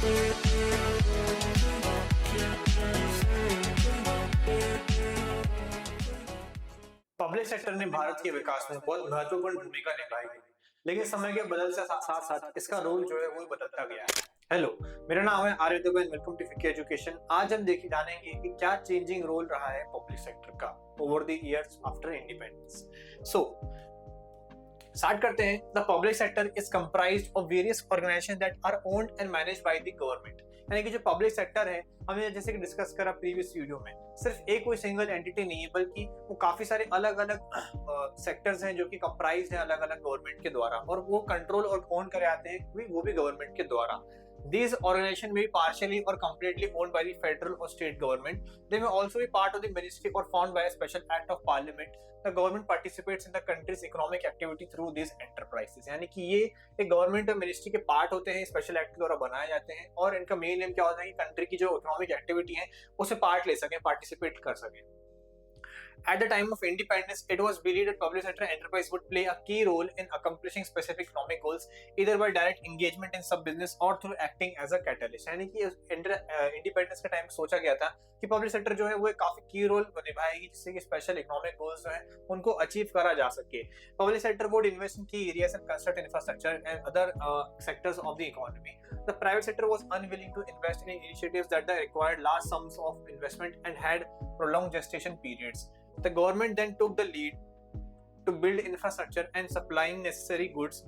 Public sector ने भारत के विकास में बहुत महत्वपूर्ण भूमिका निभाई है, लेकिन समय के बदल से साथ साथ इसका रोल जो है वो बदलता गया है। हेलो, मेरा नाम है आर्य दुबे, वेलकम टू फिकी एजुकेशन। आज हम देखिए जानेंगे कि क्या चेंजिंग रोल रहा है पब्लिक सेक्टर का over the years after independence. Start करते हैं। The public sector is comprised of various organisations that are owned and managed by the government. यानी कि जो पब्लिक सेक्टर है, हमने जैसे कि डिस्कस करा प्रीवियस वीडियो में, सिर्फ एक कोई सिंगल एंटिटी नहीं है, बल्कि वो काफी सारे अलग अलग सेक्टर्स हैं जो कि कंप्राइज हैं अलग अलग गवर्नमेंट के द्वारा, और वो कंट्रोल और ओन करे आते हैं वो भी गवर्नमेंट के द्वारा। These organizations may be partially or completely owned by the federal or state government. They may also be part of the ministry or formed by a special act of parliament. The government participates in the country's economic activity through these enterprises. यानी कि ये एक government और ministry के part होते हैं, special act के द्वारा बनाए जाते हैं, और इनका मेन एम क्या होता है कि कंट्री की जो इकोनॉमिक एक्टिविटी है उसे पार्ट ले सकें, पार्टिसिपेट कर सकें। At the time of independence, it was believed that public sector enterprise would play a key role in accomplishing specific economic goals, either by direct engagement in some business or through acting as a catalyst. यानी कि independence के time सोचा गया था कि public sector जो है वो काफी की रोल निभाएगी, जिससे कि स्पेशल इकोनॉमिक गोल्स जो है उनको अचीव करा जा सके। Public sector would invest in key areas and construct infrastructure and other sectors of the economy. The private sector was unwilling to invest in initiatives that required large sums of investment and had prolonged gestation periods. The government then took the lead to build infrastructure and supplying necessary goods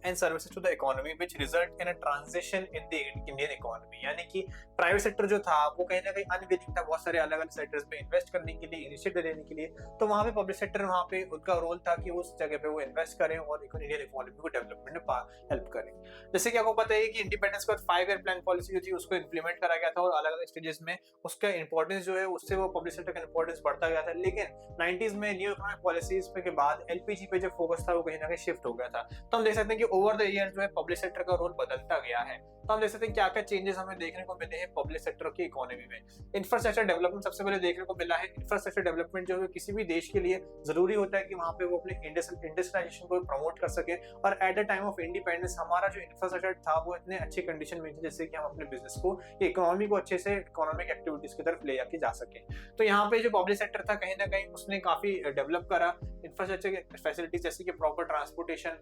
and services to the economy, which result in a transition in the Indian economy. यानी कि private sector जो था वो कहीं ना कहीं unwilling था बहुत सारे अलग अलग सेक्टर्स में इन्वेस्ट करने के लिए, इनिशिएटिव लेने के लिए। तो वहां पे पब्लिक सेक्टर वहां पे उनका रोल था कि उस जगह पे वो इन्वेस्ट करें और इंडियन इकोनॉमी को डेवलपमेंट में हेल्प करें। जैसे कि आपको पता है कि इंडिपेंडेंस के बाद 5 ईयर प्लान पॉलिसी जो थी उसको इम्प्लीमेंट करा गया था, और अलग अलग स्टेजेस में उसका इंपॉर्टेंस जो है उससे वो पब्लिक सेक्टर का इंपॉर्टेंस बढ़ता गया था। लेकिन 90s में न्यू इकोनॉमिक पॉलिसीज के बाद एलपीजी पे जो फोकस था वो कहीं ना कहीं शिफ्ट हो गया था। तो हम देख सकते हैं कि ओवर द ईयर जो है पब्लिक सेक्टर का रोल बदलता गया है। तो हम देख सकते हैं क्या क्या चेंजेस हमें देखने को मिले हैं पब्लिक सेक्टर की इकोनॉमी में। इंफ्रास्ट्रक्चर डेवलपमेंट सबसे पहले देखने को मिला है। इंफ्रास्ट्रक्चर डेवलपमेंट जो है किसी भी देश के लिए जरूरी होता है कि वहां पे वो अपने इंडस्ट्रियलाइजेशन को प्रमोट कर सके, और at the time of independence हमारा जो इंफ्रास्ट्रक्चर था वो इतने अच्छी कंडीशन में थी जैसे कि हम अपने बिजनेस को, इकोनॉमी को अच्छे से इकोनॉमिक एक्टिविटीज की तरफ ले जाके जा सके। तो यहाँ पे जो पब्लिक सेक्टर था कहीं ना कहीं उसने काफी डेवलप करा इंफ्रास्ट्रक्चर फैसिलिटीज, जैसे कि proper transportation,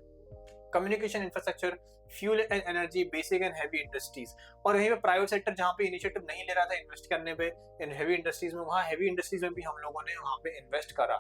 communication infrastructure, fuel and energy, basic and heavy industries. और वहीं पे प्राइवेट सेक्टर जहाँ पे इनिशिएटिव नहीं ले रहा था इन्वेस्ट करने पे इन हैवी इंडस्ट्रीज में, वहाँ हैवी इंडस्ट्रीज में भी हम लोगों ने वहाँ पे इन्वेस्ट करा।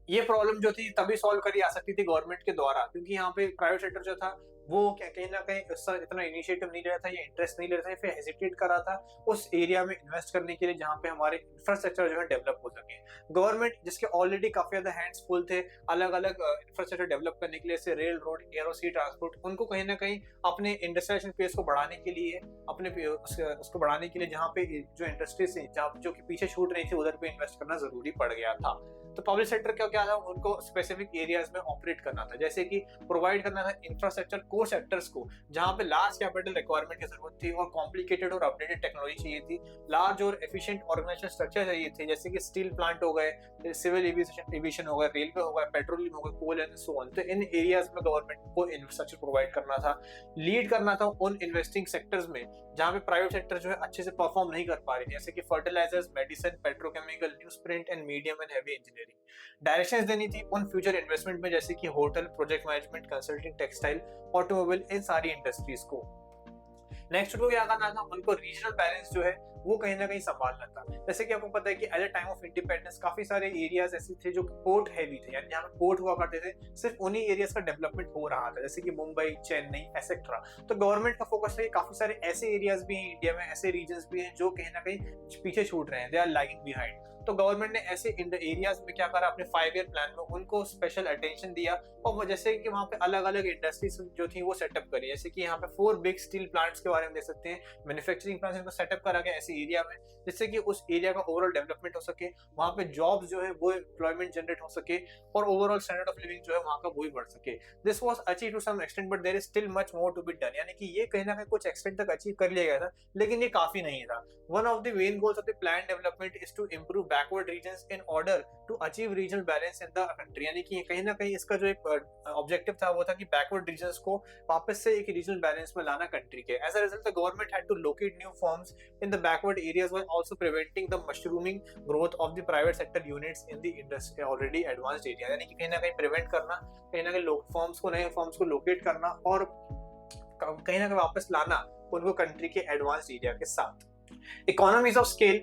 ये प्रॉब्लम जो थी तभी सॉल्व करी जा सकती थी गवर्नमेंट के द्वारा, क्योंकि यहाँ पे प्राइवेट सेक्टर जो था वो कहीं ना कहीं इतना इनिशिएटिव नहीं ले रहा था, ये इंटरेस्ट नहीं ले रहा था, फिर हेजिटेट कर रहा था उस एरिया में इन्वेस्ट करने के लिए जहाँ पे हमारे इंफ्रास्ट्रक्चर जो है डेवलप हो सके। गवर्नमेंट जिसके ऑलरेडी काफी ज्यादा हैंड्स फुल थे अलग अलग इंफ्रास्ट्रक्चर डेवलप करने के लिए, जैसे रेल, रोड, एयर और सी ट्रांसपोर्ट, उनको कहीं ना कहीं अपने इंडस्ट्रियलाइजेशन पेस को बढ़ाने के लिए, अपने उसको बढ़ाने के लिए जहाँ पे जो इंडस्ट्रीज जो कि पीछे छूट रही थी उधर पे इन्वेस्ट करना जरूरी पड़ गया था। तो पब्लिक सेक्टर क्या था, उनको स्पेसिफिक एरियाज में ऑपरेट करना था, जैसे कि प्रोवाइड करना था इंफ्रास्ट्रक्चर कोर सेक्टर्स को जहां पे लार्ज कैपिटल रिक्वायरमेंट की जरूरत थी और कॉम्प्लिकेटेड और अपडेटेड टेक्नोलॉजी चाहिए थी, लार्ज और एफिशिएंट ऑर्गेनाइजेशन स्ट्रक्चर चाहिए थे, जैसे कि स्टील प्लांट हो गए, सिविल एविएशन हो गया, रेलवे हो गया, पेट्रोलियम हो गया, कोल एंड सो ऑन। तो इन एरियाज में गवर्नमेंट को इंफ्रास्ट्रक्चर प्रोवाइड करना था, लीड करना था उन इन्वेस्टिंग सेक्टर्स में जहां पे प्राइवेट सेक्टर जो है अच्छे से परफॉर्म नहीं कर पा रही थी, जैसे कि fertilisers, medicine, petrochemical, newsprint and medium and heavy engineering. Directions देनी थी उन फ्यूचर इन्वेस्टमेंट में, जैसे कि hotel, project management, consulting, textile, automobile, इन सारी इंडस्ट्रीज को। नेक्स्ट उनको क्या करना था, उनको रीजनल बैलेंस जो है वो कहीं ना कहीं संभालना था। जैसे कि आपको पता है कि at the time of independence काफी सारे एरियाज ऐसे थे जो पोर्ट हैवी थे, यानी जहाँ पे पोर्ट हुआ करते थे, सिर्फ उन्हीं एरियाज का डेवलपमेंट हो रहा था, जैसे कि मुंबई, चेन्नई एसेट्रा। तो गवर्नमेंट का फोकस है काफी सारे ऐसे एरियाज भी हैं इंडिया में, ऐसे रीजन्स भी हैं जो कहीं ना कहीं पीछे छूट रहे हैं, दे आर लैगिंग बिहाइंड। तो गवर्नमेंट ने ऐसे एरियाज में क्या करा, अपने 5 ईयर प्लान में उनको स्पेशल अटेंशन दिया, और जैसे कि वहाँ पे अलग अलग इंडस्ट्रीज जो थी वो सेटअप करी, जैसे कि यहाँ पे 4 बिग स्टील प्लांट्स के बारे में देख सकते हैं, मैन्युफैक्चरिंग प्लांट्स इनको सेटअप करा गया ऐसे एरिया में, जिससे कि उस एरिया का ओवरऑल डेवलपमेंट हो सके, वहाँ पे जॉब्स जो है वो एम्प्लॉयमेंट जनरेट हो सके और ओवरऑल स्टैंडर्ड ऑफ लिविंग जो है वहाँ का वो भी बढ़ सके। This was achieve to some extent but there is still much more to be done, यानी कि ये कहीं ना कहीं कुछ एक्सटेंट तक अचीव कर लिया गया था, लेकिन ये काफी नहीं था। One of the main goals of the plan development is to improve backward regions in order to achieve regional balance in the country, यानी कि कहीं ना कहीं इसका जो एक ऑब्जेक्टिव था वो था कि बैकवर्ड रीजन्स को वापस से एक रीजनल बैलेंस में लाना कंट्री के। As a result the government had to locate new firms in the backward areas while also preventing the mushrooming growth of the private sector units in the industry already advanced area, यानी कि कहीं ना कहीं prevent करना, कहीं ना कहीं firms को, नए फर्म्स को लोकेट करना और कहीं ना कहीं वापस लाना उनको कंट्री के एडवांस्ड एरिया के साथ। Economies of scale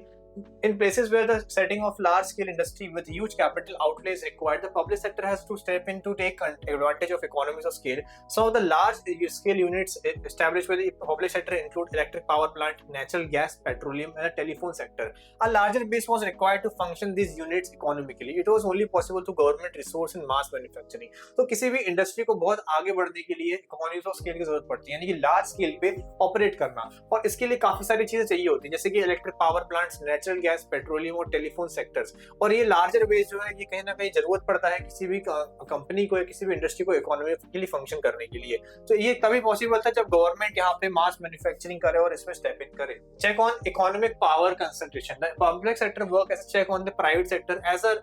in places where the setting of large scale industry with huge capital outlay is required, the public sector has to step in to take advantage of economies of scale. So the large scale units established by the public sector include electric power plant, natural gas, petroleum and the telephone sector. A larger base was required to function these units economically. It was only possible to government resource in mass manufacturing. तो किसी भी industry को बहुत आगे बढ़ने के लिए economies of scale की जरूरत पड़ती है, यानी कि लार्ज स्केल पे ऑपरेट करना, और इसके लिए काफी सारी चीजें चाहिए होती है, जैसे कि electric power plants, natural gas, petroleum और टेलीफोन सेक्टर्स। और ये लार्जर बेस जो है ये कहीं ना कहीं जरूरत पड़ता है किसी भी कंपनी को या किसी भी इंडस्ट्री को इकोनॉमिकली फंक्शन करने के लिए। तो ये तभी पॉसिबल था जब गवर्नमेंट यहाँ पे मास मैन्युफैक्चरिंग करे और इसमें स्टेप इन करे। Check on economic power concentration, the public sector work as check on the private sector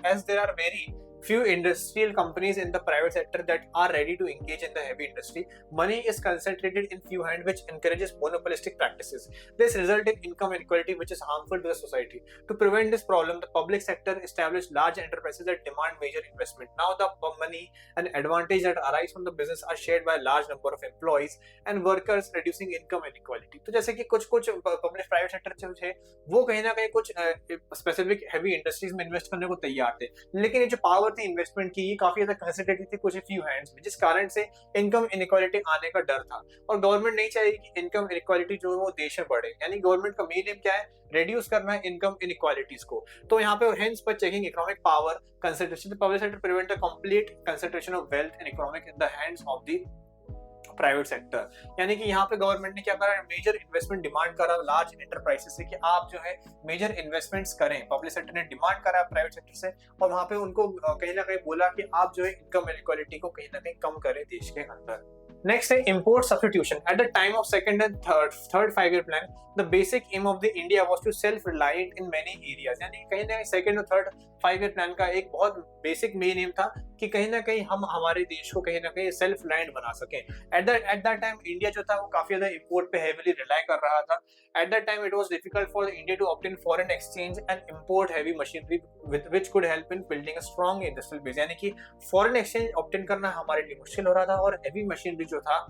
as there are very few industrial companies in the private sector that are ready to engage in the heavy industry. Money is concentrated in few hands, which encourages monopolistic practices. This results in income inequality, which is harmful to the society. To prevent this problem, the public sector established large enterprises that demand major investment. Now, the money and advantage that arise from the business are shared by a large number of employees and workers, reducing income inequality. तो जैसे कि कुछ public private sector जो है वो कहीं ना कहीं कुछ स्पेसिफिक हैवी इंडस्ट्रीज में इन्वेस्ट करने को तैयार थे, लेकिन ये जो पावर थी इन्वेस्टमेंट की, ये काफी ज्यादा कंसंट्रेटेड थी कुछ फ्यू हैंड्स में, जिस कारण से इनकम इनइक्वालिटी आने का डर था। और गवर्नमेंट नहीं चाहिए कि इनकम इनइक्वालिटी जो है वो देश में बढ़े, यानी गवर्नमेंट का मेन एम क्या है, रेड्यूस करना है इनकम इनइक्वालिटीज को। तो यहाँ पे हेंस पर checking economic power concentration, the public sector prevent the complete concentration of wealth and economic in the hands of the private sector, यानी कि यहाँ पे गवर्नमेंट ने क्या करा, मेजर इन्वेस्टमेंट डिमांड करा लार्ज एंटरप्राइजेस से कि आप जो है मेजर इन्वेस्टमेंट्स करें। पब्लिक सेक्टर ने डिमांड करा प्राइवेट सेक्टर से और वहां पे उनको कहीं ना कहीं बोला कि आप जो है इनकम इनइक्वालिटी को कहीं ना कहीं कम करें देश के अंदर। Next है import substitution. At the time of second and third 5-year plan, the basic aim of the India was to self-reliant in many areas. यानी कहीं ना कहीं सेकंड और थर्ड 5-year प्लान का एक बहुत बेसिक मेन एम था कि कहीं ना कहीं हम हमारे देश को कहीं ना कहीं सेल्फ रिलायंट बना सकें। एट दैट टाइम इंडिया जो था वो काफी ज्यादा इंपोर्ट पे हेवीली रिलाई कर रहा था। At that time it was difficult for India to obtain foreign exchange and import heavy machinery which could help in building a strong industrial base, यानी कि फॉरेन एक्सचेंज ऑब्टेन करना हमारे लिए मुश्किल हो रहा था और हैवी मशीनरी जो था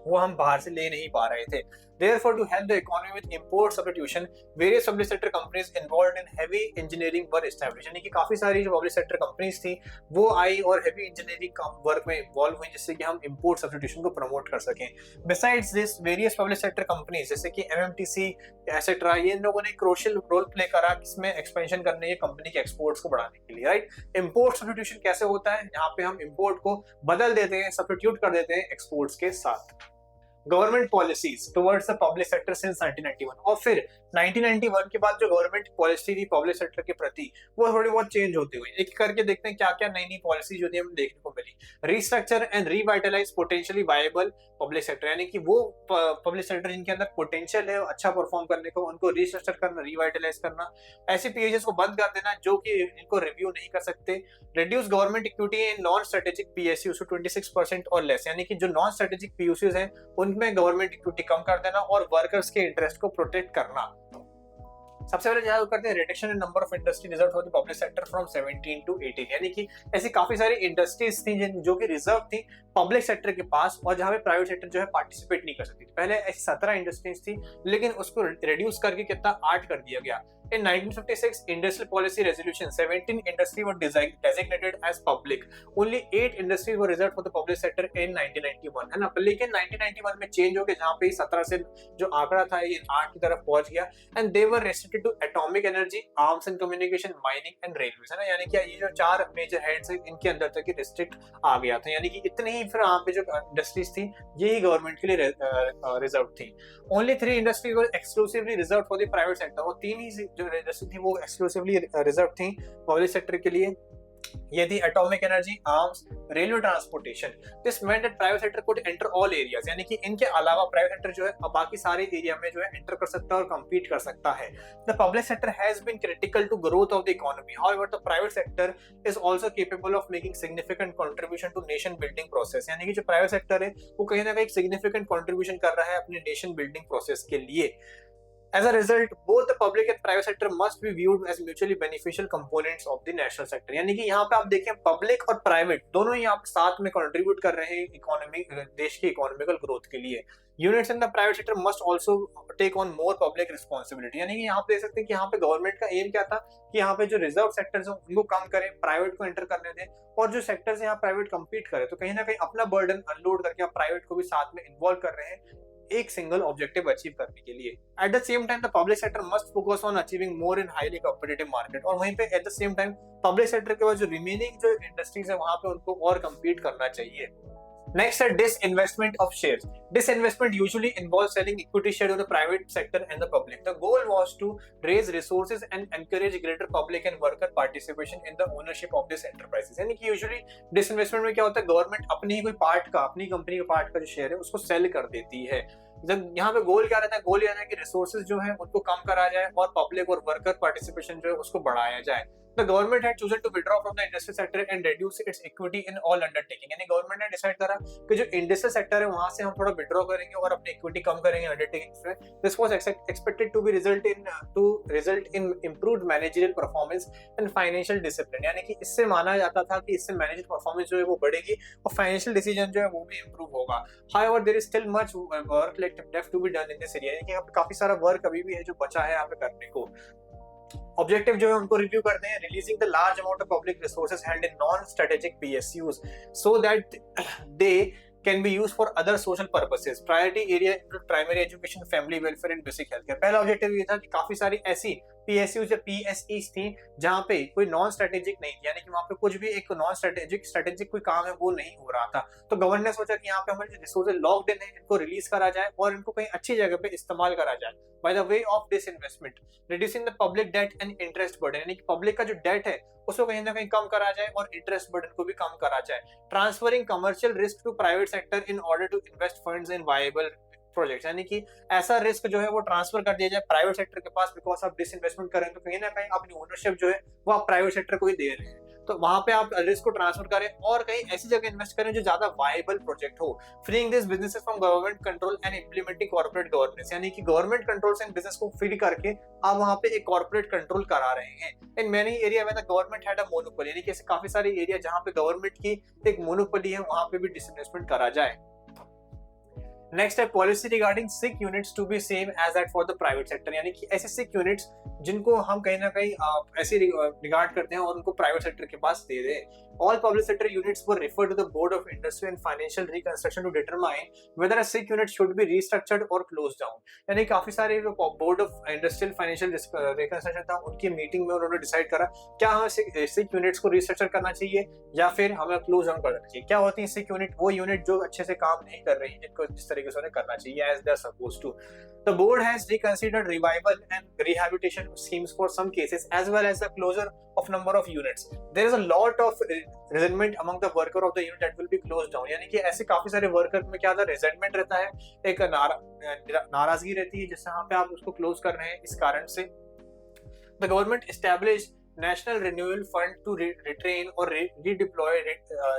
वो हम बाहर से ले नहीं पा रहे थे। Therefore, to help the economy with import substitution, various public sector companies involved in heavy engineering were established. यानी कि काफी सारी जो public sector companies थी वो आई और heavy engineering वर्क में इन्वॉल्व हुई, जिससे कि हम import substitution को प्रमोट कर सकें। Besides this, various public sector companies जैसे कि MMTC etc. ये इन लोगों ने क्रूशियल रोल प्ले करा इसमें एक्सपेंशन करने, ये कंपनी के एक्सपोर्ट्स को बढ़ाने के लिए, राइट। इम्पोर्ट सब्स्टिट्यूशन कैसे होता है, यहाँ पे हम इम्पोर्ट को बदल देते हैं, सब्स्टिट्यूट कर देते हैं एक्सपोर्ट्स के साथ। Government policies towards the public sector since 1991, और फिर 1991 के बाद जो गवर्नमेंट पॉलिसी थी पब्लिक सेक्टर के प्रति वो थोड़ी बहुत चेंज होती हुई। एक करके देखते हैं क्या क्या नई नई पॉलिसी जो थी हमें देखने को मिली। Restructure and revitalise potentially viable public sector, यानी कि वो पब्लिक सेक्टर जिनके अंदर पोटेंशियल है अच्छा परफॉर्म करने को, उनको रिस्ट्रक्चर करना, रिवाइटलाइज करना। ऐसे पीएचएस को बंद कर देना जो कि इनको रिव्यू नहीं कर सकते। Reduce government equity in non strategic PSUs to 26% और लेस, यानी कि जो नॉन स्ट्रेटेजिक पीएसयूज हैं उनमें गवर्नमेंट इक्विटी कम कर देना और वर्कर्स के इंटरेस्ट को प्रोटेक्ट करना। सबसे पहले क्या करते हैं, reduction in number of industry reserve for the public sector from 17 to 18, यानी कि ऐसी काफी सारी इंडस्ट्रीज थी जो कि रिजर्व थी पब्लिक सेक्टर के पास और जहां पे प्राइवेट सेक्टर जो है पार्टिसिपेट नहीं कर सकती थी। पहले ऐसी 17 इंडस्ट्रीज थी, लेकिन उसको रिड्यूस करके कितना 8 कर दिया गया। In 1956 Industrial Policy Resolution, 17 industries were designated as public. Only 8 industries were reserved for the public sector in 1991, है ना. लेकिन 1991 में चेंज हो गया, जहाँ पे 17 से जो आंकड़ा था ये 8 की तरफ पहुंच गया. And they were restricted to atomic energy, arms and communication, mining and railway, है ना. यानी कि ये जो 4 मेजर हेड्स है इनके अंदर तक रिस्ट्रिक्ट आ गया था. यानी कि इतने ही फिर यहाँ पे जो इंडस्ट्रीज थी यही गवर्नमेंट के लिए रिजर्व थी. Only 3 industries were exclusively reserve for the private sector, और 3 ही जो इंडस्ट्री थी वो एक्सक्लूसिवली रिजर्व थी पब्लिक सेक्टर के लिए. ये थी atomic energy, arms, railway transportation. This meant that private sector could enter all areas, यानी कि इनके अलावा प्राइवेट सेक्टर जो है अब बाकी सारे एरिया में जो है एंटर कर सकता है और compete कर सकता है. The public sector has been critical to growth of the economy. However the private sector is also capable of making significant contribution to nation building process. यानी कि जो प्राइवेट सेक्टर है वो कहीं ना कहीं सिग्निफिकेंट कंट्रीब्यूशन कर रहा है अपने नेशन बिल्डिंग प्रोसेस के लिए. As a result, both the public and private sector must be viewed as mutually beneficial components of the national sector. यानी कि यहाँ पे आप देखें पब्लिक और प्राइवेट दोनों ही आप साथ में कंट्रीब्यूट कर रहे हैं इकोनॉमी, देश की इकोनॉमिकल ग्रोथ के लिए. Units in the private sector must also take on more public responsibility. यानी कि यहाँ पे देख सकते हैं कि यहाँ पे गवर्नमेंट का एम क्या था कि यहाँ पे जो रिजर्व सेक्टर्स हैं उनको कम करें, प्राइवेट को एंटर करने दें, और जो सेक्टर्स यहाँ प्राइवेट कम्पीट करे, तो कहीं ना कहीं अपना बर्डन अनलोड करके आप प्राइवेट को भी साथ में इन्वॉल्व कर रहे हैं एक सिंगल ऑब्जेक्टिव अचीव करने के लिए. Eight the same time the public sector must focus on achieving more in highly competitive market, और वहीं पे at the same time public sector के बाद जो रिमेनिंग जो इंडस्ट्रीज है वहां पे उनको और कम्पीट करना चाहिए. Next है disinvestment of shares. Disinvestment usually involves selling equity share of the private sector and the public. The goal was to raise resources and encourage greater public and worker participation in the ownership of these enterprises. यानी कि usually disinvestment में क्या होता है, government अपनी ही कोई part का, अपनी कंपनी के पार्ट का जो शेयर है उसको सेल कर देती है. जब यहाँ पे गोल क्या रहता है, गोल ये रहता है कि रिसोर्सेज जो है उनको कम करा जाए और पब्लिक और वर्कर पार्टिसिपेशन जो है उसको बढ़ाया जाए. The government had chosen to withdraw from the industrial sector and reduce its equity in all undertaking. यानी गवर्नमेंट ने डिसाइड करा कि जो इंडस्ट्रियल सेक्टर है वहां से हम थोड़ा विड्रॉ करेंगे और अपनी इक्विटी कम करेंगे अंडरटेकिंग्स में. This was expected to result in improved managerial performance and financial discipline. यानी कि इससे माना जाता था कि इससे मैनेजर परफॉर्मेंस जो है वो बढ़ेगी और फाइनेंशियल डिसीजन जो है वो भी इंप्रूव होगा. However there is still much work left to be done in this area. यानी कि यहाँ पे काफी सारा वर्क अभी भी है जो बचा है यहाँ पे करने को. ऑब्जेक्टिव जो है उनको रिव्यू करते हैं. Releasing the large amount of public resources held in non strategic PSUs so that they can be used for other social purposes. Priority area include primary education, family welfare and basic healthcare. पहला objective ये था कि काफी सारी ऐसी PSUs या PSEs थी जहाँ पे कोई नॉन स्ट्रेटेजिक नहीं थी, यानी कि वहाँ पे कुछ भी एक नॉन स्ट्रेटेजिक कोई काम है वो नहीं हो रहा था. तो गवर्नमेंट ने सोचा कि यहाँ पे हमारे जो रिसोर्सेज लॉक्ड इन है इनको रिलीज करा जाए और इनको कहीं अच्छी जगह पे इस्तेमाल करा जाए. By the way of this investment reducing the public debt and interest burden. यानी कि पब्लिक का जो डेट है उसको कहीं ना कहीं कम करा जाए और इंटरेस्ट बर्डन को भी कम करा जाए. Transferring commercial risk to private sector in order to invest funds in viable projects. यानी कि ऐसा रिस्क जो है वो ट्रांसफर कर दिया जाए प्राइवेट सेक्टर के पास, बिकॉज आप डिसइन्वेस्टमेंट करें तो कहीं ना कहीं अपनी ओनरशिप जो है वो आप प्राइवेट सेक्टर को ही दे रहे हैं. तो वहां पे आप रिस्क को ट्रांसफर करें और कहीं ऐसी जगह इन्वेस्ट करें जो ज्यादा वायबल प्रोजेक्ट हो. Freeing this businesses from government control and implementing corporate governance. यानी कि गवर्नमेंट कंट्रोल से इन बिजनेस को फ्री करके आप वहां पे एक कॉर्पोरेट कंट्रोल करा रहे हैं. इन मेनी एरिया में the government had a monopoly. यानी कि ऐसे काफी सारे एरिया जहां पे गवर्नमेंट की एक मोनोपोली है वहां पे भी डिसइन्वेस्टमेंट करा जाए. नेक्स्ट है policy regarding sick units to be same as that for the private sector. यानी कि ऐसे सिक यूनिट्स जिनको हम कहीं ना कहीं ऐसे रिगार्ड करते हैं और उनको प्राइवेट सेक्टर के पास दे दें. All public sector units were referred to the Board of Industry and Financial Reconstruction to determine whether a sick unit should be restructured or closed down. यानी काफी सारे जो Board of Industrial Financial Reconstruction था उनकी meeting में उन्होंने decide करा क्या हमें सिक यूनिट्स को रिस्ट्रक्चर करना चाहिए या फिर हमें क्लोज डाउन करना चाहिए. क्या होती है सिक यूनिट? वो यूनिट जो अच्छे से काम नहीं कर रही, जिनको जिस तरीके से उन्हें करना चाहिए as they are supposed to. The board has reconsidered revival and rehabilitation schemes for some cases as well as the closure of number of units. There is a lot of resentment among the worker of the unit that will be closed down. यानी कि ऐसे काफी सारे worker में क्या था, resentment रहता है, एक नाराजगी रहती है जिससे यहाँ पे आप उसको क्लोज कर रहे हैं. इस कारण से the government established National Renewal Fund to retrain or redeploy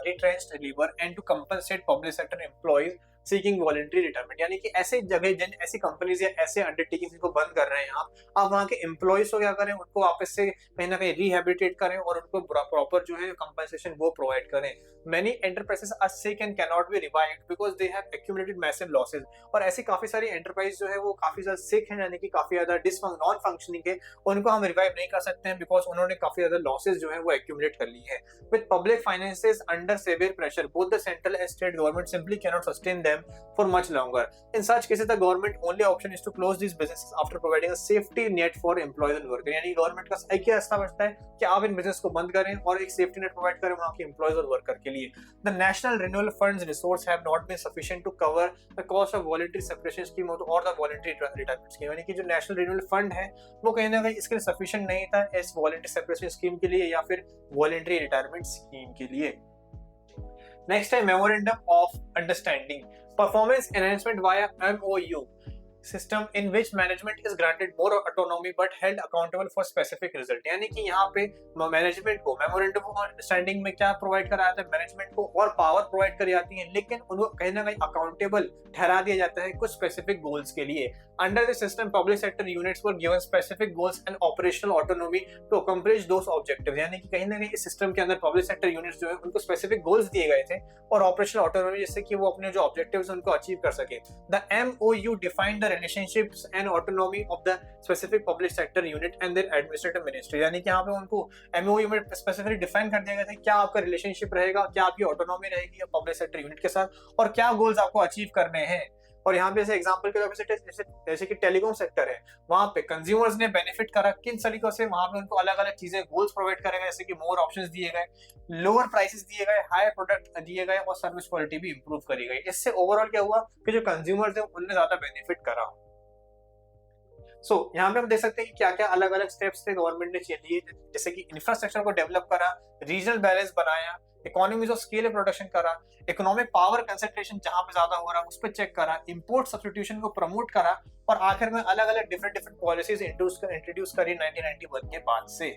retrenched labor and to compensate public sector employees seeking voluntary retirement, यानी कि ऐसे जगह जिन ऐसी कंपनीज या ऐसे अंडरटेकिंग को बंद कर रहे हैं आप वहाँ के एम्प्लॉयज को क्या करें, उनको वापस से कहीं ना कहीं रिहेबिलिटेट करें और उनको प्रॉपर जो है कंपनसेशन वो प्रोवाइड करें। Many enterprises are sick and cannot be revived because they have accumulated massive losses। और ऐसी काफी सारी एंटरप्राइज जो है वो काफी ज्यादा सिक है, यानी कि काफी ज्यादा नॉन फंक्शनिंग है, उनको हम रिवाइव नहीं कर सकते हैं बिकॉज उन्होंने काफी ज्यादा लॉसेस जो है वो एक्यूमुलेट कर ली है। With public finances under severe pressure both the central and state government simply cannot sustain them for much longer. In such cases the government only option is to close this businesses after providing a safety net for employees and worker. यानी government का एक ही रास्ता बचता है कि आप in business को बंद करें और एक सेफ्टी नेट प्रोवाइड करें वहां के एम्प्लॉयज और वर्कर के लिए। The National Renewal Fund's resource have not been sufficient to cover the cost of voluntary separation scheme or the voluntary retirement scheme। यानी कि जो नेशनल रिन्यूअल फंड है वो कहीं ना कहीं इसके लिए सफिशिएंट नहीं था इस वॉलंटरी सेपरेशन स्कीम के लिए या फिर वॉलंटरी रिटायरमेंट स्कीम के लिए। नेक्स्ट है memorandum of understanding performance enhancement via MOU system in which management is granted more autonomy but held accountable for specific result। यानी कि यहाँ पे मैनेजमेंट को मेमोरेंडम ऑफ अंडरस्टैंडिंग में क्या प्रोवाइड करा जाता है, मैनेजमेंट को और पावर प्रोवाइड करी जाती है, लेकिन उनको कहीं ना कहीं अकाउंटेबल ठहरा दिया जाता है कुछ स्पेसिफिक गोल्स के लिए। Under the system public sector units were given specific goals and operational autonomy to accomplish those objectives. यानी कि कहीं ना कहीं इस सिस्टम के अंदर पब्लिक सेक्टर यूनिट्स जो है उनको स्पेसिफिक गोल्स दिए गए थे और ऑपरेशनल ऑटोनॉमी जिससे कि वो अपने जो ऑब्जेक्टिव्स उनको अचीव कर सके। The MOU defined the relationships and autonomy of the specific public sector unit and their administrative ministry। यानी कि यहाँ पे उनको MOU में स्पेसिफिकली डिफाइन कर दिया गया था क्या आपका रिलेशनशिप रहेगा, क्या आपकी ऑटोनॉमी रहेगी पब्लिक सेक्टर यूनिट के साथ और क्या गोल्स आपको अचीव करने हैं। और यहाँ पे जैसे एग्जांपल के तौर पे जैसे कि टेलीकॉम सेक्टर है, वहाँ पे कंज्यूमर्स ने बेनिफिट करा किन तरीकों से, वहाँ पे उनको अलग अलग चीजें गोल्स प्रोवाइड करेगा जैसे कि मोर ऑप्शंस दिए गए, लोअर प्राइसेस दिए गए, हायर प्रोडक्ट दिए गए और सर्विस क्वालिटी भी इंप्रूव करी गई। इससे ओवरऑल क्या हुआ कि जो कंज्यूमर्स है उनने ज्यादा बेनिफिट करा। यहाँ पे हम देख सकते हैं कि क्या क्या अलग अलग स्टेप्स थे गवर्नमेंट ने लिए, जैसे कि इंफ्रास्ट्रक्चर को डेवलप करा, रीजनल बैलेंस बनाया, इकोनॉमीज ऑफ स्केल प्रोडक्शन करा, इकोनॉमिक पावर कंसंट्रेशन जहां पे ज्यादा हो रहा है उस पर चेक करा, इंपोर्ट सब्स्टिट्यूशन को प्रमोट करा और आखिर में अलग अलग डिफरेंट पॉलिसीज इंट्रोड्यूस करी 1991 के बाद से।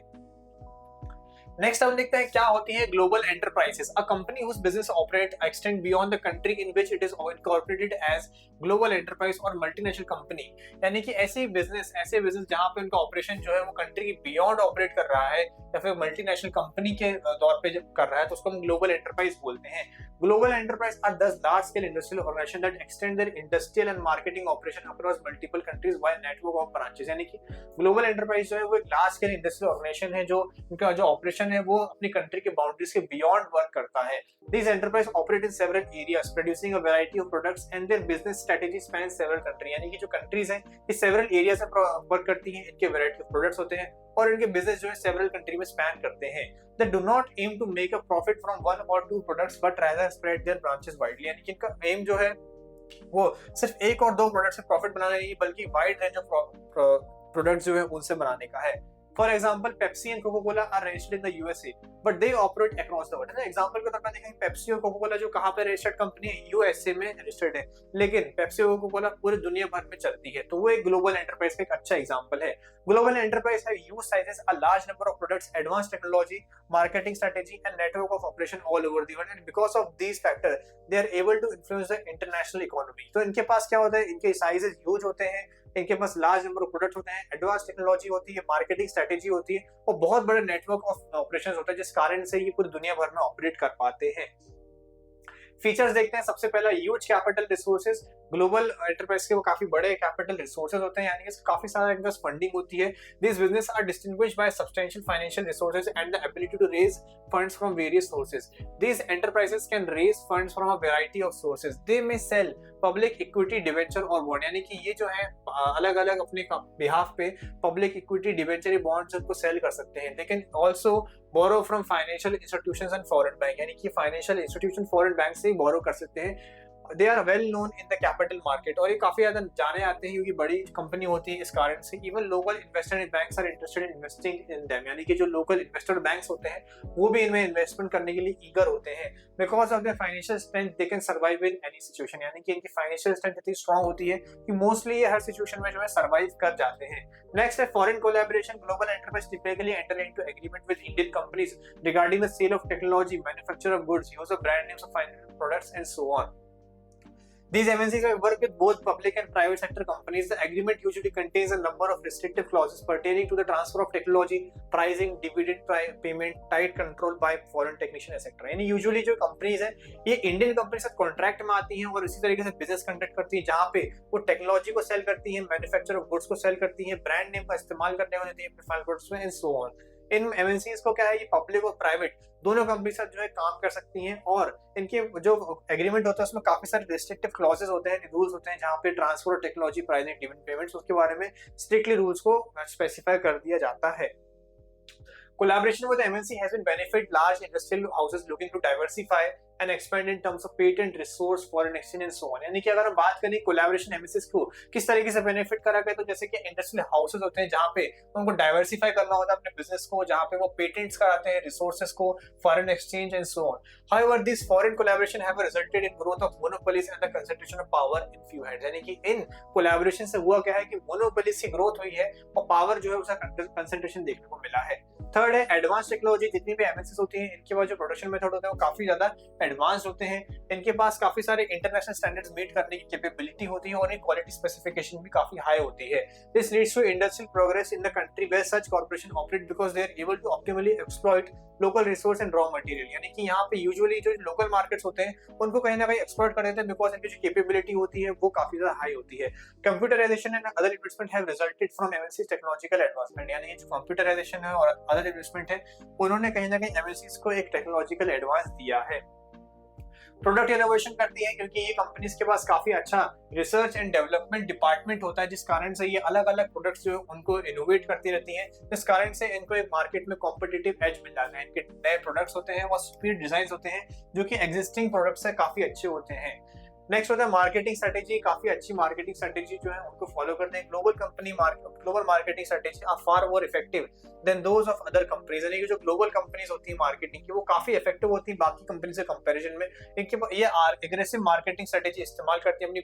नेक्स्ट हम देखते हैं क्या होती है global enterprises. A company whose business operate extend beyond the country in which it is incorporated as global enterprise और मल्टीनेशनल कंपनी। यानी कि ऐसे बिजनेस जहां पे उनका ऑपरेशन जो है वो कंट्री के बियॉन्ड ऑपरेट कर रहा है या फिर मल्टीनेशनल कंपनी के तौर पे जब कर रहा है तो उसको हम ग्लोबल एंटरप्राइज बोलते हैं। Global enterprise are these large scale industrial organisation that extend their industrial and marketing operation across multiple countries via network of branches. यानी कि ग्लोबल एंटरप्राइज जो है वो एक लार्ज स्केल इंडस्ट्रियल ऑर्गेनाइजेशन है जो उनका जो ऑपरेशन है वो अपनी कंट्री के बाउंड्रीज के बियॉन्ड वर्क करता है। These enterprises operate in several areas, producing a variety of products, and their business strategy spans several countries। यानी कि जो कंट्रीज हैं ये several areas में वर्क करती हैं, इनके variety of products होते हैं और इनके बिजनेस जो है several country में स्पैन करते हैं। They do not aim to make a profit from one or two products, but rather spread their branches widely। यानी कि इनका एम जो है वो सिर्फ एक और दो प्रोडक्ट से प्रॉफिट बनाना नहीं बल्कि वाइड रेंज ऑफ प्रोडक्ट्स जो है उनसे बनाने का है। For example, Pepsi and Coca-Cola are registered in the USA, but they operate across the world। है ना, एग्जांपल के तौर पर देखें पेप्सी और कोका-कोला जो कहाँ पे रजिस्टर्ड कंपनी है, यूएसए में रजिस्टर्ड है, लेकिन पेप्सी और कोका-कोला पूरे दुनिया भर में चलती है, तो वो एक ग्लोबल एंटरप्राइज का एक अच्छा एग्जांपल है। Global enterprise have used sizes a large number of products, advance technology, marketing strategy and network of operation all over the world, and because of these factor they are able to influence the international economy. तो इनके पास क्या होता है, इनके sizes huge होते हैं, इनके पास large number of product होते हैं, एडवांस टेक्नोलॉजी होती है, मार्केटिंग स्ट्रेटेजी होती है और बहुत बड़े नेटवर्क ऑफ ऑपरेशंस होता है जिस कारण से ये पूरी दुनिया भर में ऑपरेट कर पाते हैं। फीचर्स देखते हैं। सबसे पहला huge capital resources. Global enterprise के वो काफी बड़े कैपिटल रिसोर्सेज होते हैं, यानी कि काफी सारा इनका फंडिंग होती है। This business are distinguished by substantial financial resources and the ability to raise funds from various sources. These enterprises can raise funds from a variety of sources. They may sell public equity, debenture और bond। यानी कि ये जो है अलग अलग अपने behalf पे पब्लिक इक्विटी, डिवेंचर, बॉन्ड्स को सेल कर सकते हैं। They can also borrow from financial institutions and foreign bank। यानी कि फाइनेंशियल इंस्टीट्यूशन फॉरेन बैंक से ही बोरो कर सकते हैं। They are well known in the capital market और ये काफी ज्यादा जाने जाते हैं क्योंकि बड़ी कंपनी होती है, इस कारण से even local investor banks are interested in investing in them. यानी कि जो लोकल इन्वेस्टर बैंक्स होते हैं वो भी इनमें इन्वेस्टमेंट करने के लिए ईगर होते हैं। Because of their financial strength they can survive in any situation. यानी कि इनकी फाइनेंशियल स्ट्रेंथ इतनी स्ट्रांग होती है कि मोस्टली ये हर सिचुएशन में जो है सर्वाइव कर जाते हैं। नेक्स्ट है foreign collaboration. Global enterprise typically enter into agreement with Indian companies regarding the sale of technology, manufacture of goods, use of brand names of financial products and so on. These MNCs may work with both public and private sector companies. The agreement usually contains a number of restrictive clauses pertaining to the transfer of technology, pricing, dividend payment, tight control by foreign technician, etc. यानी usually जो companies है ये Indian company के साथ contract में आती हैं और इसी तरीके से बिजनेस कंडक्ट करती हैं, जहाँ पे वो टेक्नोलॉजी को सेल करती हैं, मैन्युफैक्चर ऑफ गुड्स को सेल करती हैं, ब्रांड नेम का इस्तेमाल करने को देती हैं अपने फाइनल प्रोडक्ट्स में and so on. In MNCs को क्या है, ये पब्लिक और प्राइवेट दोनों कंपनी के साथ जो है काम कर सकती हैं और इनके जो एग्रीमेंट होता है उसमें काफी सारे रिस्ट्रिक्टिव क्लॉजेस होते हैं, रूल्स होते हैं, जहाँ पे transfer of technology, pricing, dividend payments, उसके बारे में स्ट्रिक्टली रूल्स को स्पेसिफाई कर दिया जाता है। Collaboration with MNC has been benefit large industrial houses looking to diversify and expand in terms of patent, resource, foreign exchange and so on। यानी कि अगर हम बात करें कोलैबोरेशन एमएनसीज को किस तरीके से बेनिफिट करा गया, तो जैसे कि इंडस्ट्रियल हाउसेज होते हैं जहाँ पे उनको डाइवर्सिफाई करना होता है अपने बिजनेस को, जहाँ पे वो पेटेंट्स कराते हैं, रिसोर्सेज को, foreign exchange and so on. However this foreign collaboration have resulted in growth of monopolies and the concentration of power in few hands. यानी कि इन कोलैबोरेशन से हुआ क्या है कि मोनोपोलीज की ग्रोथ हुई है और पावर जो है उसका कंसंट्रेशन देखने को मिला है। थर्ड है एडवांस टेक्नोलॉजी। जितनी भी एमएनसीज होती हैं इनके पास जो प्रोडक्शन मेथड होते हैं वो काफी ज्यादा एडवांस होते हैं, इनके पास काफी सारे इंटरनेशनल स्टैंडर्ड्स मीट करने की कैपेबिलिटी होती है और इनकी क्वालिटी स्पेसिफिकेशन भी काफी हाई होती है। This leads to industrial progress in the country where such corporation operate because they are able to optimally exploit local resource and raw material. यानी कि यहाँ पे यूजुअली जो लोकल मार्केट्स होते हैं उनको कहीं ना कहीं एक्सप्लॉइट कर देते हैं बिकॉज इनकी जो कैपेबिलिटी होती है वो काफी ज्यादा हाई होती है। Computerization and other investment have resulted from MNC technological advancement. यानी जो कंप्यूटराइजेशन है और अदर इन्वेस्टमेंट है उन्होंने कहीं ना कहीं एमएनसीज को एक टेक्नोलॉजिकल एडवांस दिया है। प्रोडक्ट इनोवेशन करती है क्योंकि ये कंपनीज के पास काफी अच्छा रिसर्च एंड डेवलपमेंट डिपार्टमेंट होता है, जिस कारण से ये अलग अलग प्रोडक्ट्स जो उनको इनोवेट करती रहती हैं, जिस कारण से इनको एक मार्केट में कॉम्पिटिटिव एज मिल जाता है। इनके नए प्रोडक्ट्स होते हैं और स्पीड डिजाइन होते हैं जो कि एग्जिस्टिंग प्रोडक्ट्स से काफी अच्छे होते हैं। नेक्स्ट होता है मार्केटिंग स्ट्रेटेजी। काफी अच्छी मार्केटिंग स्ट्रेटेजी जो है उनको फॉलो करते हैं। Global marketing strategy are far more effective than those of other companies. यानी कि जो ग्लोबल कंपनीज होती है मार्केटिंग की वो काफी इफेक्टिव होती है बाकी कंपनी से कंपैरिजन में। इनके ये एग्रेसिव मार्केटिंग स्ट्रेटेजी इस्तेमाल करती है अपनी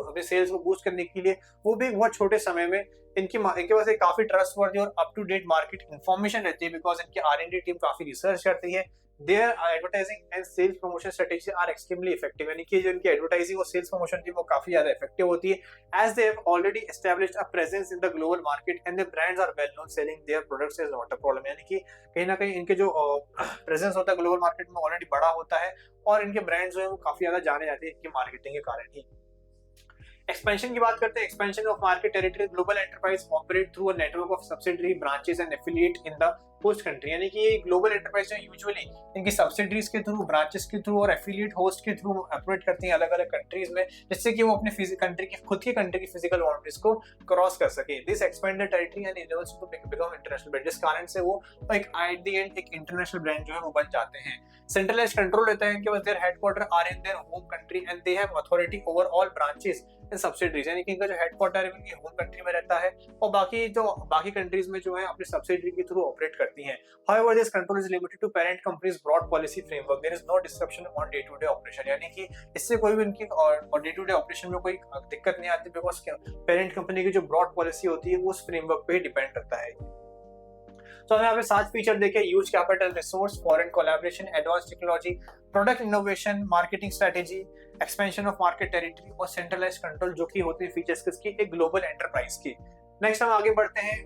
अपने सेल्स को बूस्ट करने के लिए, वो भी बहुत छोटे समय में। इनके पास एक काफी ट्रस्टवर्दी और up to date market information रहती है बिकॉज इनकी R&D टीम काफी रिसर्च करती है। Their advertising and sales promotion strategies are extremely effective। यानी कि जो इनकी एडवर्टाइजिंग और सेल्स प्रमोशन थी वो काफी ज्यादा इफेक्टिव होती है as they have already established a presence in the global market and their brands are well known, selling their products is not a problem। यानी कि कहीं ना कहीं इनके जो प्रेजेंस होता है ग्लोबल मार्केट में ऑलरेडी बड़ा होता है और इनके ब्रांड्स जो है वो काफी ज्यादा जाने जाते हैं इनकी मार्केटिंग के कारण ही। एक्सपेंशन की बात करते हैं। Expansion of market territory. Global enterprise operate through a network of subsidiary branches and affiliate in the host country. यानी कि ग्लोबल एंटरप्राइज यूजुअली इनकी सब्सिडरीज के थ्रू, ब्रांचेस के थ्रू और एफिलिएट होस्ट के थ्रू ऑपरेट करती हैं अलग अलग कंट्रीज में, जिससे कि वो अपने कंट्री की खुद की कंट्री की फिजिकल बाउंड्रीज को क्रॉस कर सके। This expand the territory and enables to become international brand, जिस कारण से वो एक एट द एंड एक इंटरनेशनल ब्रांड जो है वो बन जाते हैं। सेंट्रलाइज्ड कंट्रोल रहता है इनके पास। Their headquarter are in their home country and they have authority over all branches and subsidiaries. यानी कि इनका जो हेडक्वार्टर है इनकी होम कंट्री में रहता है और बाकी कंट्रीज में जो है अपने सब्सिडरी के थ्रू ऑपरेट करती हैं। However, this control is limited to parent company's broad policy framework. There is no disruption on day-to-day operation। यानी कि इससे कोई भी उनकी और day-to-day ऑपरेशन में कोई दिक्कत नहीं आती बिकॉज पेरेंट कंपनी की जो ब्रॉड पॉलिसी होती है वो उस फ्रेमवर्क पे डिपेंड करता है। तो हमें यहाँ पे 7 फीचर देखे। Use capital resource, foreign collaboration, advance technology, product innovation, marketing strategy, expansion of market territory और सेंट्रलाइज्ड कंट्रोल, जो कि होती है फीचर्स किसकी, एक ग्लोबल एंटरप्राइज की। नेक्स्ट हम आगे बढ़ते हैं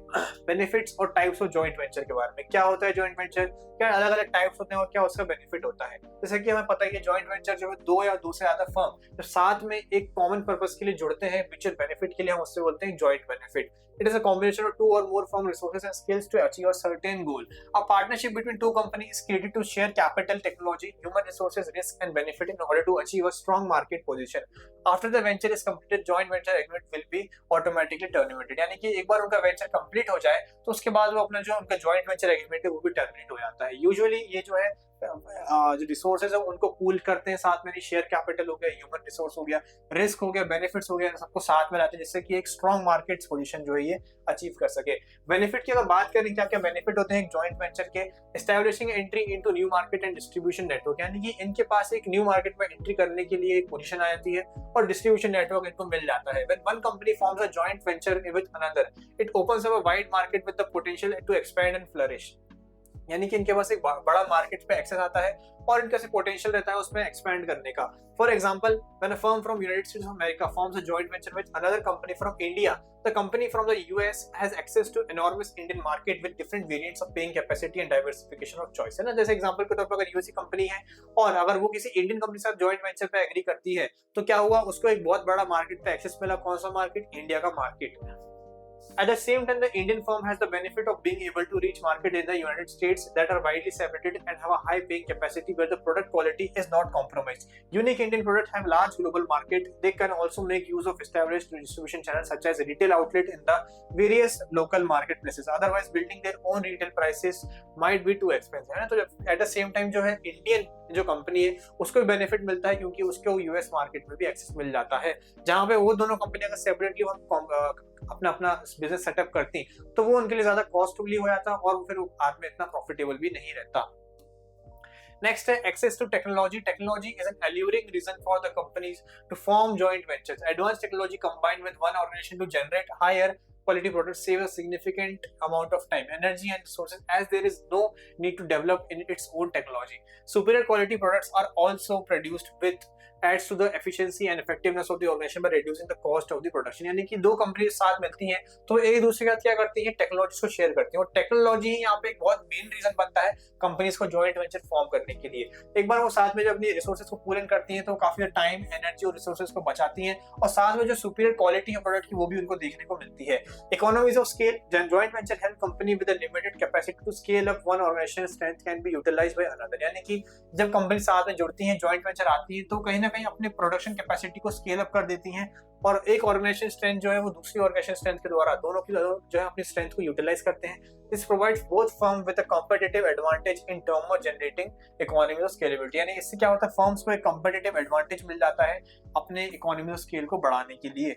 बेनिफिट्स और टाइप्स ऑफ जॉइंट वेंचर के बारे में। क्या होता है जॉइंट वेंचर, क्या अलग अलग टाइप्स होते हैं और क्या उसका बेनिफिट होता है। जैसे कि हमें पता है कि जॉइंट वेंचर जो है 2 या 2 से ज्यादा फर्म जो साथ में एक कॉमन पर्पस के लिए जुड़ते हैं म्यूचुअल बेनिफिट के लिए, हम उससे बोलते हैं joint benefit. It is a combination of 2 or more firm resources and skills to achieve a certain goal. A partnership between 2 companies is created to share capital, technology, human resources, risk and benefit in order to achieve a strong market position. After the venture is completed, joint venture agreement will be automatically terminated। यानी कि एक बार उनका venture complete हो जाए तो उसके बाद वो अपना जो उनका जॉइंट वेंचर एग्रीमेंट है वो भी टर्मिनेट हो जाता है। यूजुअली ये जो है जो रिसोर्सेज है उनको पूल करते हैं साथ में, शेयर कैपिटल हो गया, ह्यूमन रिसोर्स हो गया, रिस्क हो गया, बेनिफिट्स हो गया, सबको साथ में लाते हैं जिससे कि एक स्ट्रॉन्ग मार्केट पोजीशन जो है ये अचीव कर सके। बेनिफिट की अगर बात करें क्या क्या बेनिफिट होते हैं जॉइंट वेंचर के। Establishing entry into new market and distribution network. यानी कि इनके पास एक न्यू मार्केट में एंट्री करने के लिए एक पोजीशन आ जाती है और डिस्ट्रीब्यूशन नेटवर्क इनको मिल जाता है। When one company forms a joint venture with another, it opens up a wide market with the potential to expand and flourish। यानी कि इनके पास एक बड़ा मार्केट पे एक्सेस आता है और इनका से पोटेंशियल रहता है उसमें एक्सपैंड करने का. For example, when a firm from United states of America forms a joint venture with another company from India, the company from the US has access to enormous Indian market with different variants of paying capacity and diversification of choice. है ना, जैसे example के तौर पर अगर USA company है और अगर वो किसी इंडियन कंपनी के साथ जॉइंट वेंचर पे एग्री करती है तो क्या हुआ, उसको एक बहुत बड़ा मार्केट पे एक्सेस मिला. कौन सा मार्केट? इंडिया का market. At the same time, the Indian firm has the benefit of being able to reach market in the United States that are widely separated and have a high paying capacity where the product quality is not compromised. Unique Indian products have large global market. They can also make use of established distribution channels such as retail outlet in the various local marketplaces. Otherwise, building their own retail prices might be too expensive. है ना, तो at the same time जो है Indian जो company है उसको भी benefit मिलता है क्योंकि उसको यूएस मार्केट में भी एक्सेस मिल जाता है, जहां पे वो दोनों कंपनियां अगर सेपरेटली अपना अपना बिजनेस सेटअप करती तो वो उनके लिए ज्यादा कॉस्टली हो जाता और फिर वो बाद में इतना प्रॉफिटेबल भी नहीं रहता. Next है access to technology. Technology is an alluring reason for the companies to form joint ventures. Advanced technology combined with one organization to generate higher quality products save a significant amount of time, energy and resources as there is no need to develop in its own technology. Superior quality products are also produced with adds to the efficiency and effectiveness of the organization by reducing the cost of the production. यानी कि दो company साथ मिलती हैं तो एक दूसरे के साथ क्या करती है, टेक्नोलॉजी को शेयर करती है और टेक्नोलॉजी ही यहाँ पे एक बहुत मेन रीजन बनता है कंपनीज को जॉइंट वेंचर फॉर्म करने के लिए. एक बार वो साथ में जब अपनी रिसोर्सेज को पूल इन करती हैं तो काफी टाइम, एनर्जी और रिसोर्सेज को बचाती हैं और साथ में जो सुपीरियर क्वालिटी है प्रोडक्ट की वो भी उनको देखने को मिलती है. Economies of scale. Joint venture help company with a limited capacity to scale up one organization strength can be utilized by another. यानी कि जब कंपनी साथ में जुड़ती हैं, जॉइंट वेंचर आती है तो कहीं ना कहीं अपने प्रोडक्शन कैपेसिटी को स्केल अप कर देती हैं और एक ऑर्गेनाइजेशन स्ट्रेंथ जो है वो दूसरी ऑर्गेनाइजेशन स्ट्रेंथ के द्वारा दोनों की जो है अपनी स्ट्रेंथ को यूटिलाइज करते हैं. This provides both firm with a competitive advantage in terms of generating economies of scalability. यानी इससे क्या होता है, फर्म्स को एक competitive advantage मिल जाता है अपने इकोनॉमी ऑफ स्केल को बढ़ाने के लिए.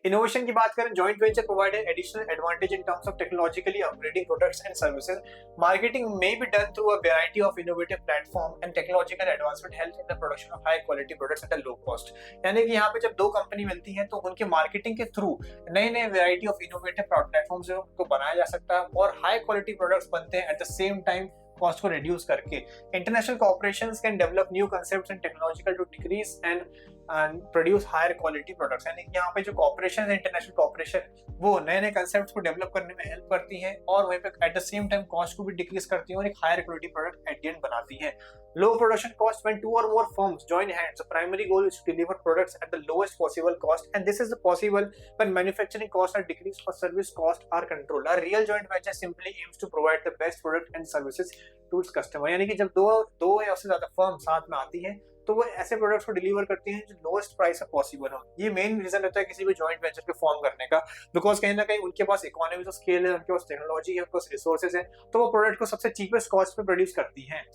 इनोवेशन की बात करें, joint venture provide an additional advantage in terms of technologically upgrading products and services. Marketing may be done through a variety of innovative platform and technological advancement help in the production of high quality products at a low cost. यानी कि यहाँ पे जब दो company मिलती हैं तो उनके मार्केटिंग के थ्रू नए नए वैरायटी ऑफ इनोवेटिव प्लेटफॉर्म्स को बनाया जा सकता है और हाई क्वालिटी प्रोडक्ट्स बनते हैं at the same time cost को रिड्यूस करके. International corporations can develop new concepts and technological to decrease and produce higher quality products. यानी कि यहाँ पे जो कॉर्पोरेशन है, इंटरनेशनल कॉर्पोरेशन, वो नए नए कंसेप्ट्स को डेवलप करने में हेल्प करती है और वहीं पे at the same time cost को भी डिक्रीज करती है और एक higher quality product at the end बनाती है. Low production cost when two or more firms join hands. The primary goal is to deliver products at the lowest possible cost, and this is possible when manufacturing costs are decreased or service costs are controlled. A real joint venture simply aims to provide the best product and services to its customer. यानी कि जब दो या उससे ज्यादा firm साथ में आती हैं तो वो ऐसे प्रोडक्ट्स को डिलीवर करती हैं जो लोएस्ट प्राइस पर पॉसिबल हो. ये मेन रीजन रहता है किसी भी जॉइंट वेंचर को फॉर्म करने का, बिकॉज कहीं ना कहीं उनके पास इकोनॉमीज ऑफ स्केल है, उनके पास टेक्नोलॉजी है, उनके पास रिसोर्सेज है, तो वो प्रोडक्ट को सबसे चीपेस्ट कॉस्ट पे प्रोड्यूस करती हैं.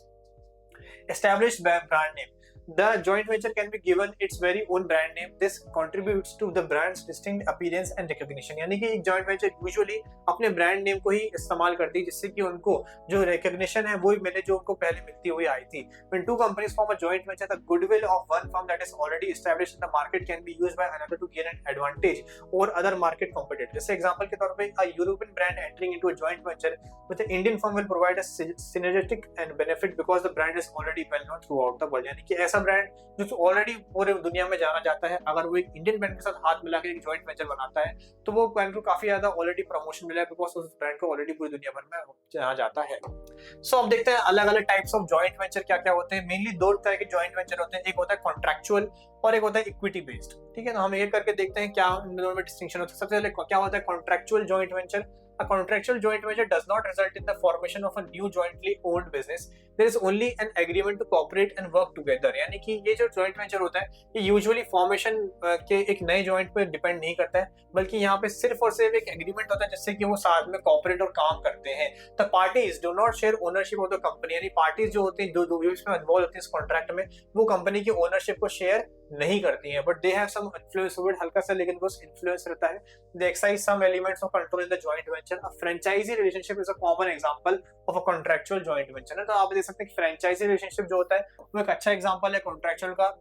Established brand name. The joint venture can be given its very own brand name. This contributes to the brand's distinct appearance and recognition. यानी कि एक joint venture usually अपने brand name को ही इस्तेमाल करती है जिससे कि उनको जो recognition है वो ही मिले जो उनको पहले मिलती हुई आई थी. When two companies form a joint venture, the goodwill of one firm that is already established in the market can be used by another to gain an advantage over other market competitors. जैसे example के तौर पे a European brand entering into a joint venture with an Indian firm will provide a synergistic and benefit because the brand is already well known throughout the world. यानी कि ऐसा brand जो already पूरे दुनिया में जाना जाता है, अगर वो एक इंडियन ब्रांड के साथ हाथ मिला के एक जॉइंट वेंचर बनाता है तो वो ब्रांड को काफी ज्यादा ऑलरेडी प्रमोशन मिला है बिकॉज उस ब्रांड को ऑलरेडी पूरी दुनिया भर में जाना जाता है. सो अब देखते हैं अलग अलग टाइप्स ऑफ जॉइंट वेंचर क्या क्या होते हैं. मेनली दो तरह के जॉइंट वेंचर होते हैं, एक होता है कॉन्ट्रैक्चुअल और एक होता है इक्विटी बेस्ड. ठीक है, तो हम एक करके देखते हैं क्या इन दोनों में डिस्टिंक्शन होता है. सबसे पहले क्या होता है contractual joint venture. A contractual joint venture does not result in the formation of a new jointly owned business. There is only an agreement to cooperate and work together. यानी कि ये जो joint venture होता है ये usually formation के एक नए joint पे depend नहीं करता है, बल्कि यहाँ पे सिर्फ और सिर्फ एक agreement होता है जिससे कि वो साथ में cooperate और काम करते हैं. The parties do not share ownership of the company. यानी parties जो होती हैं दो इसमें involve होती हैं इस contract में, वो company की ownership को share नहीं करती हैं, but they have some influence over it. हल्का सा लेकिन बस influence रहता है. They exercise some elements of control in the joint venture. A franchisee relationship is a common example of a contractual joint venture. तो आप देख सकते हैं कि franchisee relationship जो होता है वो एक अच्छा example है contractual का.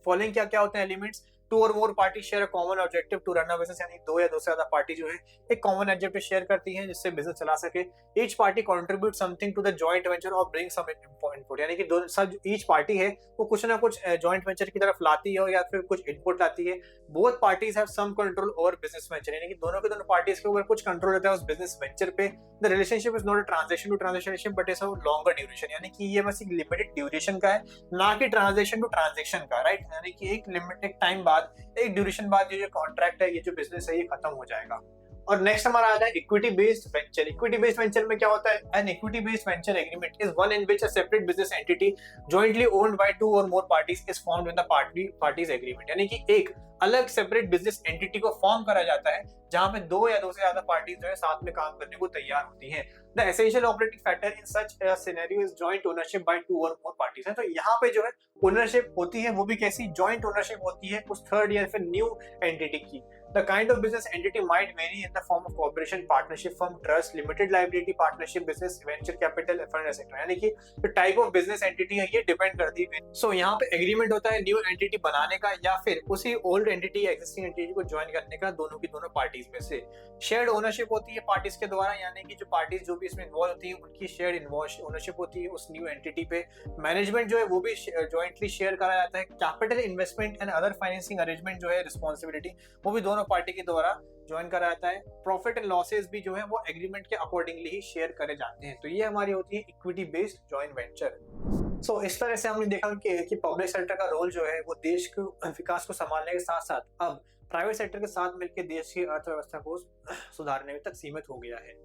Following क्या क्या होते हैं elements two or more party share common objective to run a business, यानी दो या दो से ज्यादा पार्टी जो है एक कॉमन ऑब्जेक्टिव शेयर करती हैं जिससे बिजनेस चला सके। Each party contribute something to the joint venture और ब्रिंग सम इनपुट, यानी कि दो सब ईच पार्टी है वो कुछ ना कुछ जॉइंट वेंचर की तरफ लाती है या फिर कुछ इनपुट लाती है। Both parties have some control over business venture, यानी कि दोनों के दोनों पार्टीज के ऊपर कुछ कंट्रोल रहता है उस बिजनेस वेंचर पे। The relationship is not a transaction to transaction but is a longer duration, यानी कि ये बस एक लिमिटेड ड्यूरेशन का है ना कि ट्रांजैक्शन टू ट्रांजैक्शन का, राइट। यानी कि एक लिमिटेड टाइम बाद, एक ड्यूरेशन बाद ये जो कॉन्ट्रैक्ट है, ये जो बिजनेस है, ये खत्म हो जाएगा। और नेक्स्ट हमारा आता है equity based venture. Equity based venture में क्या होता है? An equity based venture agreement is one in which a separate business entity jointly owned by two or more parties is formed with the parties agreement, यानी कि एक अलग separate business entity को form करा जाता है जहां पे दो या दो से ज्यादा पार्टीज जो है साथ में काम करने को तैयार होती हैं। The essential operating factor in such a scenario is joint ownership bye two or more parties है। तो यहाँ पे जो है ओनरशिप होती है वो भी कैसी? जॉइंट ओनरशिप होती है उस थर्ड या फिर न्यू एंटिटी की। The kind of business entity might vary in the form of cooperation, partnership, firm, trust, limited liability partnership, business, venture capital, fund, etc. यानी कि जो टाइप ऑफ बिजनेस एंटिटी है ये डिपेंड करती है। सो यहाँ पे एग्रीमेंट होता है न्यू एंटिटी बनाने का या फिर उसी ओल्ड एंटिटी एक्जिस्टिंग एंटिटी को ज्वाइन करने का दोनों की दोनों पार्टीज में से। शेयर्ड ओनरशिप होती है पार्टीज के द्वारा, यानी कि जो पार्टीज जो भी इसमें इन्वॉल्व होती है उनकी शेयर्ड ओनरशिप होती है उस न्यू एंटिटी पे। मैनेजमेंट जो है वो भी जॉइंटली शेयर करा जाता है। Capital investment and other financing arrangement जो है रिस्पॉन्सिबिलिटी वो भी दोनों पार्टी के द्वारा ज्वाइन करा जाता है। प्रॉफिट एंड लॉसेस भी जो है वो एग्रीमेंट के अकॉर्डिंगली ही शेयर करे जाते हैं। तो ये हमारी होती है इक्विटी बेस्ड जॉइंट वेंचर। सो इस तरह से हमने देखा कि पब्लिक सेक्टर का रोल जो है वो देश के विकास को संभालने के साथ साथ अब प्राइवेट सेक्टर के साथ मिलकर देश की अर्थव्यवस्था को सुधारने तक सीमित हो गया है।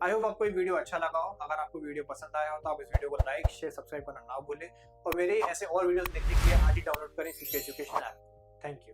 आई होप आपको ये वीडियो अच्छा लगा हो। अगर आपको वीडियो पसंद आया हो तो आप इस वीडियो को लाइक शेयर सब्सक्राइब करना ना भूलें और मेरे ऐसे और वीडियोस देखने के लिए आज ही डाउनलोड करें CK education app. Thank you.